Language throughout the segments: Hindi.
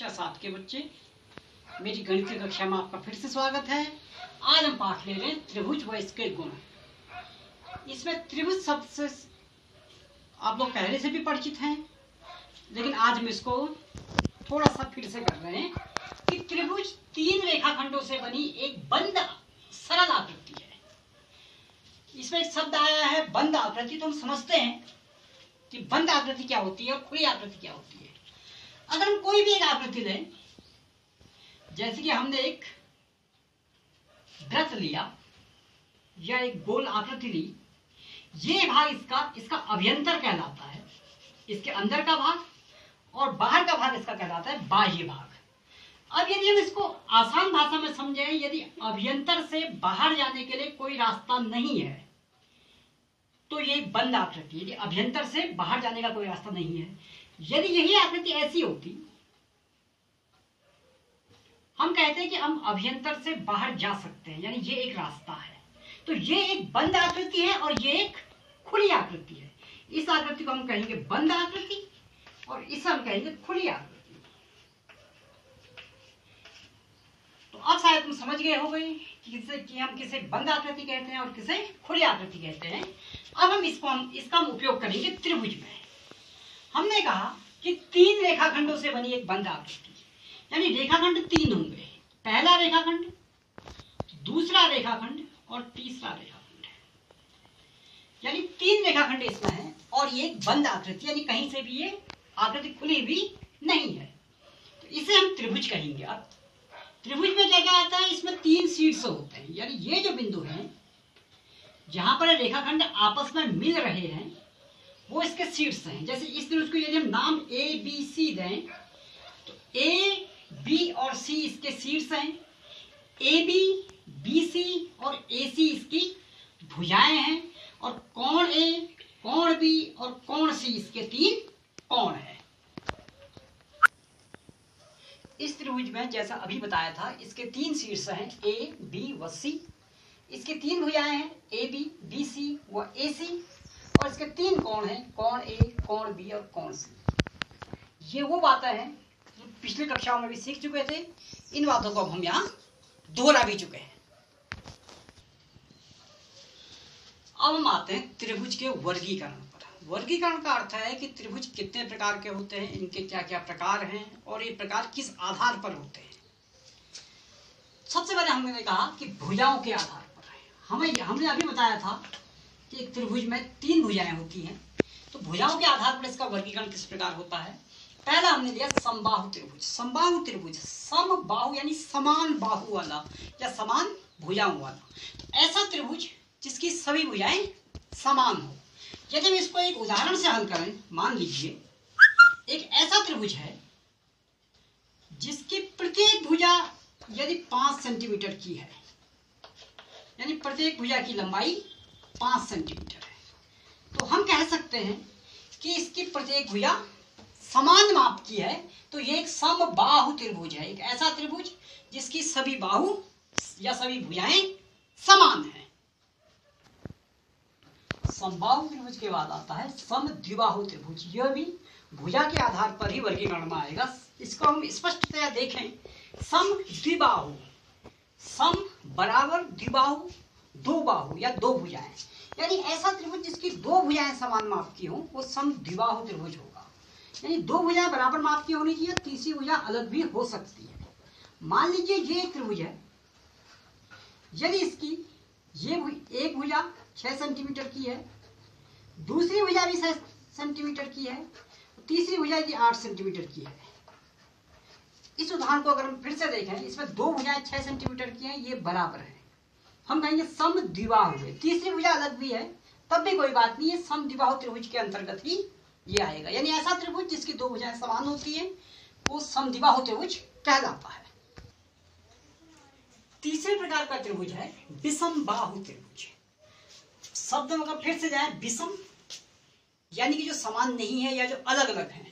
कक्षा 7 के बच्चे, मेरी गणित की कक्षा में आपका फिर से स्वागत है। आज हम पाठ ले रहे हैं त्रिभुज व इसके गुण। इसमें त्रिभुज शब्द से आप लोग पहले से भी परिचित हैं, लेकिन आज हम इसको थोड़ा सा फिर से कर रहे हैं कि त्रिभुज 3 रेखाखंडों से बनी एक बंद सरल आकृति है। इसमें एक शब्द आया है बंद आकृति, तो हम समझते हैं कि बंद आकृति क्या होती है और खुली आकृति क्या होती है। अगर हम कोई भी एक आकृति लें, जैसे कि हमने एक वृत्त लिया या एक गोल आकृति ली, ये भाग इसका अभ्यंतर कहलाता है, इसके अंदर का भाग, और बाहर का भाग इसका कहलाता है बाह्य भाग। अब यदि हम इसको आसान भाषा में समझें, यदि अभ्यंतर से बाहर जाने के लिए कोई रास्ता नहीं है तो ये बंद आकृति, यदि अभ्यंतर से बाहर जाने का कोई रास्ता नहीं है। यदि यही आकृति ऐसी होती, हम कहते हैं कि हम अभ्यंतर से बाहर जा सकते हैं, यानी ये एक रास्ता है, तो ये एक बंद आकृति है और ये एक खुली आकृति है। इस आकृति को हम कहेंगे बंद आकृति और इसे हम कहेंगे खुली आकृति। तो अब शायद तुम समझ गए होंगे कि हम किसे बंद आकृति कहते हैं और किसे खुली आकृति कहते हैं। अब हम इसका उपयोग करेंगे त्रिभुज में। हमने कहा कि 3 रेखाखंडों से बनी एक बंद आकृति, यानी रेखाखंड 3 होंगे, पहला रेखाखंड, दूसरा रेखाखंड और तीसरा रेखाखंड, यानी 3 रेखाखंड इसमें है और ये एक बंद आकृति, यानी कहीं से भी ये आकृति खुली भी नहीं है, तो इसे हम त्रिभुज कहेंगे। अब त्रिभुज में क्या क्या आता है, इसमें 3 शीर्ष होते हैं, यानी ये जो बिंदु है जहां पर रेखाखंड आपस में मिल रहे हैं वो इसके शीर्ष हैं। जैसे इस त्रिभुज को यदि हम नाम ए बी सी दें तो ए बी और सी इसके शीर्ष हैं, ए बी बी सी और ए सी इसकी भुजाएं हैं, और कोण ए, कोण बी और कोण सी इसके 3 कोण हैं। इस त्रिभुज में जैसा अभी बताया था, इसके 3 शीर्ष हैं ए बी व सी, इसके 3 भुजाएं हैं ए बी बी सी व ए सी, और इसके 3 कोण हैं कोण ए, कोण बी और कोण सी। ये वो बातें हैं जो पिछली कक्षाओं में भी सीख चुके थे, इन बातों को अब हम यहाँ दोहरा भी चुके हैं। अब हम आते हैं त्रिभुज के वर्गीकरण पर। वर्गीकरण का अर्थ है कि त्रिभुज कितने प्रकार के होते हैं, इनके क्या क्या प्रकार हैं और ये प्रकार किस आधार पर होते हैं। सबसे पहले हमने कहा कि भुजाओं के आधार पर है। हमने अभी बताया था कि एक त्रिभुज में 3 भुजाएं होती हैं, तो भुजाओं के आधार पर इसका वर्गीकरण किस प्रकार होता है। पहला हमने लिया समबाहु त्रिभुज। समबाहु त्रिभुज, समबाहु यानी समान बाहु वाला या समान भुजाओं वाला, तो ऐसा त्रिभुज जिसकी सभी भुजाएं समान हो। यदि हम इसको एक उदाहरण से हल करें, मान लीजिए एक ऐसा त्रिभुज है जिसकी प्रत्येक भुजा यदि 5 सेंटीमीटर की है, यानी प्रत्येक भुजा की लंबाई 5 सेंटीमीटर है, तो हम कह सकते हैं कि इसकी प्रत्येक भुजा समान माप की है, तो ये एक समबाहु त्रिभुज है। एक ऐसा त्रिभुज जिसकी सभी बाहु या सभी भुजाएं समान हैं। समबाहु त्रिभुज के बाद आता है समद्विबाहु त्रिभुज। यह भी भुजा के आधार पर ही वर्गीकरण में आएगा। इसको हम स्पष्टतया देखें, समद्विबाहु, सम बराबर द्विबाहु, 2 बाहु या 2 भुजाएं, यानी ऐसा त्रिभुज जिसकी 2 भुजाएं समान माप की हो वो समद्विबाहु त्रिभुज होगा। यानी 2 भुजाएं बराबर माप की होनी चाहिए, तीसरी भुजा अलग भी हो सकती है। मान लीजिए ये एक त्रिभुज है, यदि इसकी ये एक भुजा 6 सेंटीमीटर की है, दूसरी भुजा भी 6 सेंटीमीटर की है, तीसरी भुजा यदि 8 सेंटीमीटर की है। इस उदाहरण को अगर हम फिर से देखें, इसमें 2 भुजाएं 6 सेंटीमीटर की हैं, ये बराबर है, हम कहेंगे समद्विबाहु है। तीसरी भुजा अलग भी है, तब भी कोई बात नहीं, है समद्विबाहु त्रिभुज के अंतर्गत ही ये आएगा। यानी ऐसा त्रिभुज जिसकी 2 भुजाएं समान होती है वो समद्विबाहु त्रिभुज कहलाता है। तीसरे प्रकार का त्रिभुज है विषमबाहु त्रिभुज। शब्द में फिर से जाए, विषम यानी कि जो समान नहीं है या जो अलग अलग है,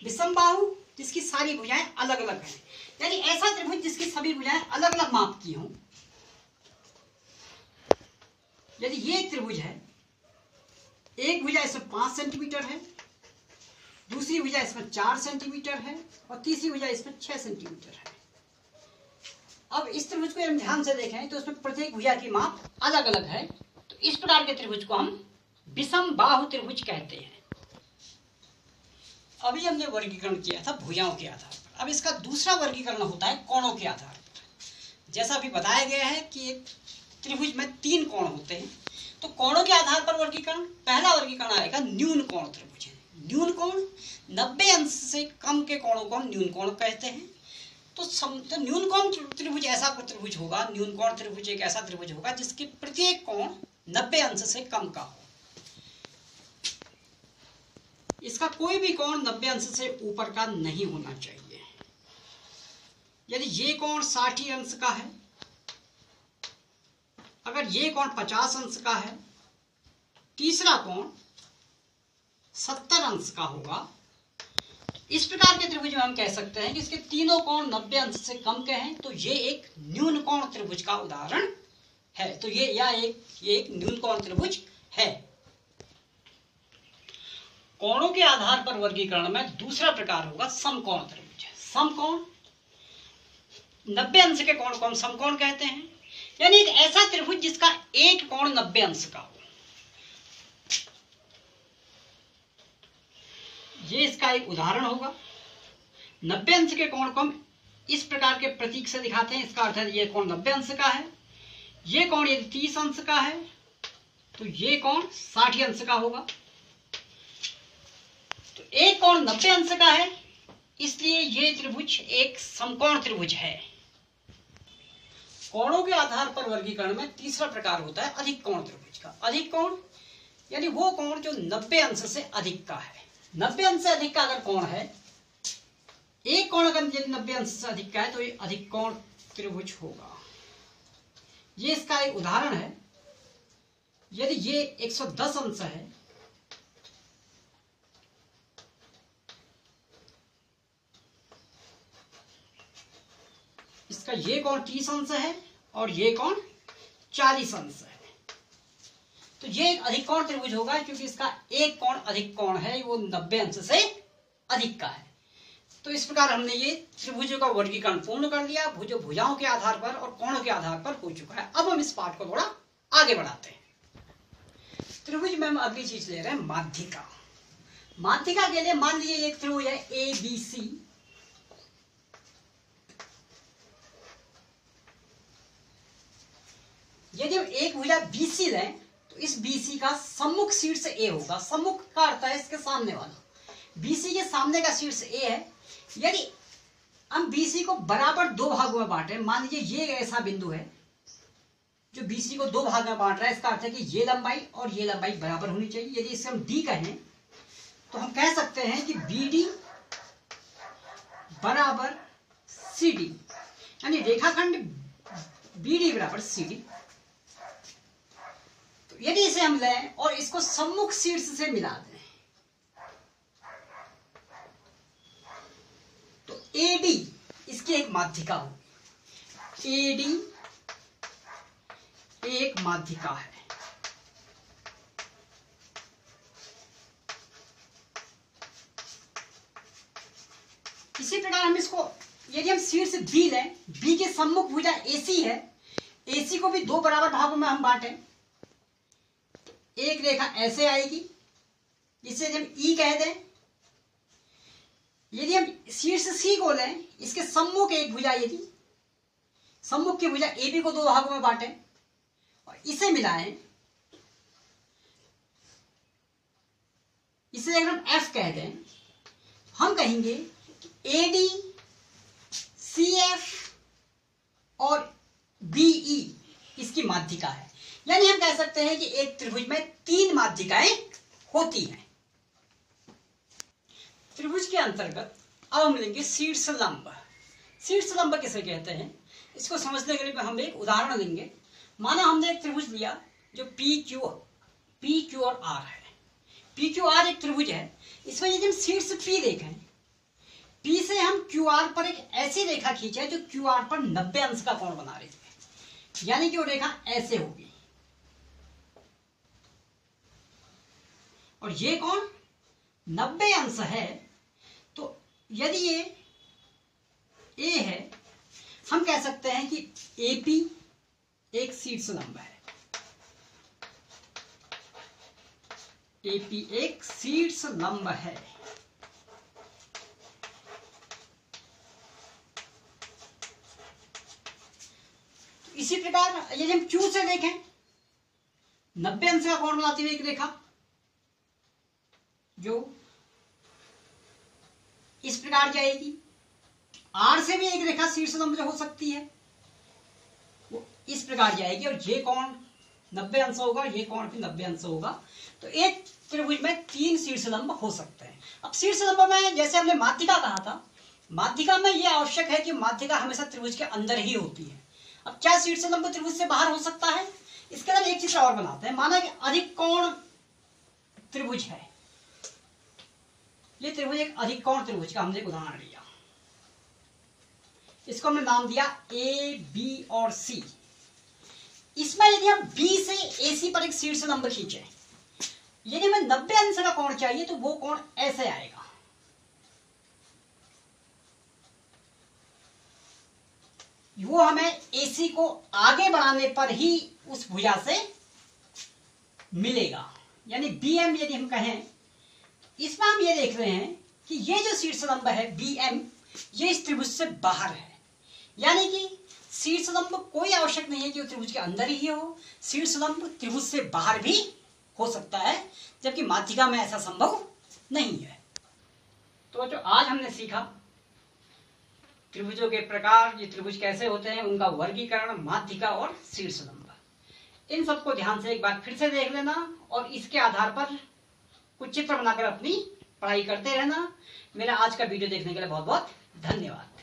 विषमबाहु जिसकी सारी भुजाएं अलग अलग हैं, यानी ऐसा त्रिभुज जिसकी सभी भुजाएं अलग अलग माप की हों। यदि ये एक त्रिभुज है, एक भुजा इसमें 5 सेंटीमीटर है, दूसरी भुजा इसमें 4 सेंटीमीटर है और तीसरी भुजा इसमें 6 सेंटीमीटर है। अब इस त्रिभुज को हम ध्यान से देखें तो उसमें प्रत्येक भुजा की माप अलग अलग है। तो इस प्रकार के त्रिभुज को हम विषम बाहु त्रिभुज कहते हैं। अभी हमने वर्गीकरण किया था भुजाओं के आधार पर। अब इसका दूसरा वर्गीकरण होता है कोणों के आधार पर। जैसा अभी बताया गया है कि एक त्रिभुज में 3 कोण होते हैं, तो कोणों के आधार पर वर्गीकरण, पहला वर्गीकरण आएगा न्यून कोण त्रिभुज। न्यून कोण 90 अंश से कम के कोणों को न्यून कोण कहते हैं। तो न्यून कोण त्रिभुज ऐसा त्रिभुज होगा, न्यून कोण त्रिभुज एक ऐसा त्रिभुज होगा जिसकी प्रत्येक कोण 90 अंश से कम का हो। इसका कोई भी कोण 90 अंश से ऊपर का नहीं होना चाहिए। यदि ये कोण 60 अंश का है, अगर ये कोण 50 अंश का है, तीसरा कोण 70 अंश का होगा, इस प्रकार के त्रिभुज में हम कह सकते हैं कि इसके तीनों कोण 90 अंश से कम के हैं, तो ये एक न्यून कोण त्रिभुज का उदाहरण है। तो ये एक न्यून कोण त्रिभुज है। कोणों के आधार पर वर्गीकरण में दूसरा प्रकार होगा समकोण त्रिभुज। समकोण 90 अंश के कोण को हम समकोण कहते हैं, यानी एक ऐसा त्रिभुज जिसका एक कोण 90 अंश का हो। ये इसका एक उदाहरण होगा। 90 अंश के कोण को हम इस प्रकार के प्रतीक से दिखाते हैं। इसका अर्थ है ये कोण 90 अंश का है। ये कोण यदि 30 अंश का है तो ये कोण 60 अंश का होगा। तो एक कोण 90 अंश का है, इसलिए ये त्रिभुज एक समकोण त्रिभुज है। कोणों के आधार पर वर्गीकरण में तीसरा प्रकार होता है अधिक कोण त्रिभुज का। अधिक कोण यानी वो कोण जो 90 अंश से अधिक का है। 90 अंश से अधिक का अगर कोण है, एक कोण अगर 90 अंश से अधिक का है तो ये अधिक कोण त्रिभुज होगा। ये इसका एक उदाहरण है। यदि ये 110 अंश है, इसका ये कोण 30 अंश है और ये कोण 40 अंश है, तो ये एक अधिक कोण त्रिभुज होगा क्योंकि इसका एक कोण अधिक कोण है, वो 90 अंश से अधिक का है। तो इस प्रकार हमने ये त्रिभुजों का वर्गीकरण पूर्ण कर लिया, भुजाओं के आधार पर और कोणों के आधार पर हो चुका है। अब हम इस पाठ को थोड़ा आगे बढ़ाते हैं। त्रिभुज में हम अगली चीज ले रहे हैं माध्यिका। माध्यिका के लिए मान लीजिए एक त्रिभुज है ABC। यदि हम एक भुजा BC लें तो इस BC का सम्मुख शीर्ष A होगा। सम्मुख का अर्थ है इसके सामने वाला। BC के सामने का शीर्ष A है। यदि हम BC को बराबर 2 भागों में बांटे, मान लीजिए ये ऐसा बिंदु है जो BC को 2 भाग में बांट रहा है, इसका अर्थ है कि ये लंबाई और ये लंबाई बराबर होनी चाहिए। यदि इसे हम D कहें तो हम कह सकते हैं कि BD बराबर CD, यानी रेखाखंड BD बराबर CD। तो यदि इसे हम लें और इसको सम्मुख शीर्ष से मिला दें तो AD इसकी एक माध्यिका होगी। AD एक माध्यिका है। इसी प्रकार हम इसको, यदि हम शीर्ष B लें, B के सम्मुख भुजा AC है, AC को भी 2 बराबर भागों में हम बांटें, एक रेखा ऐसे आएगी, इसे हम E कह दें। यदि हम शीर्ष C को लें, इसके सम्मुख एक भुजा, यदि सम्मुख की भुजा AB को 2 भागों में बांटें और इसे मिलाएं, इसे अगर हम F कह दें, हम कहेंगे AD CF और BE इसकी माध्यिका है। यानी हम कह सकते हैं कि एक त्रिभुज में 3 माध्यिकाएं होती हैं। त्रिभुज के अंतर्गत अब हम लेंगे शीर्ष लंब। शीर्ष लंब किसे कहते हैं, इसको समझने के लिए हम एक उदाहरण लेंगे। माना हमने एक त्रिभुज लिया जो PQ और R है। PQR एक त्रिभुज है। इसमें यदि हम शीर्ष P देखें, P से हम QR पर एक ऐसी रेखा खींचे जो QR पर 90 अंश का कोण बना रही है, यानी कि वो रेखा ऐसे होगी और ये कोण 90 अंश है, तो यदि ये ए है, हम कह सकते हैं कि एपी एक शीर्ष लंब है। एपी एक शीर्ष लंब है। तो इसी प्रकार यदि हम क्यू से देखें, 90 अंश का कोण बनाती हुई एक रेखा जो इस प्रकार जाएगी। आर से भी एक रेखा शीर्ष लंब जो हो सकती है वो इस प्रकार जाएगी, और ये कोण 90 अंश होगा, ये कोण भी 90 अंश होगा। तो एक त्रिभुज में 3 शीर्ष लंब हो सकते हैं। अब शीर्ष लंब में जैसे हमने माध्यिका कहा था, माध्यिका में यह आवश्यक है कि माध्यिका हमेशा त्रिभुज के अंदर ही होती है। अब क्या शीर्ष लंब त्रिभुज से बाहर हो सकता है? इसके अंदर एक चित्र और बनाते हैं। माना कि अधिक कोण त्रिभुज है, ये त्रिभुज एक अधिक कोण त्रिभुज का हमने उदाहरण लिया। इसको हमने नाम दिया ए, बी और सी। इसमें यदि हम बी से एसी पर एक शीर्ष लंब खींचे, यदि हमें 90 अंश का कोण चाहिए तो वो कोण ऐसे आएगा। वो हमें एसी को आगे बढ़ाने पर ही उस भुजा से मिलेगा। यानी बीएम यदि हम कहें, इसमें हम ये देख रहे हैं कि ये जो शीर्ष लंब है बीएम, ये इस त्रिभुज से बाहर है। यानी कि शीर्ष लंब कोई आवश्यक नहीं है कि वो त्रिभुज के अंदर ही हो, शीर्ष लंब त्रिभुज से बाहर भी हो सकता है, जबकि माध्यिका में ऐसा संभव नहीं है। तो जो आज हमने सीखा त्रिभुजों के प्रकार, ये त्रिभुज कैसे होते हैं, उनका वर्गीकरण, माध्यिका और शीर्ष लंब, इन सबको ध्यान से एक बार फिर से देख लेना और इसके आधार पर कुछ चित्र बनाकर अपनी पढ़ाई करते रहना। मेरा आज का वीडियो देखने के लिए बहुत बहुत धन्यवाद।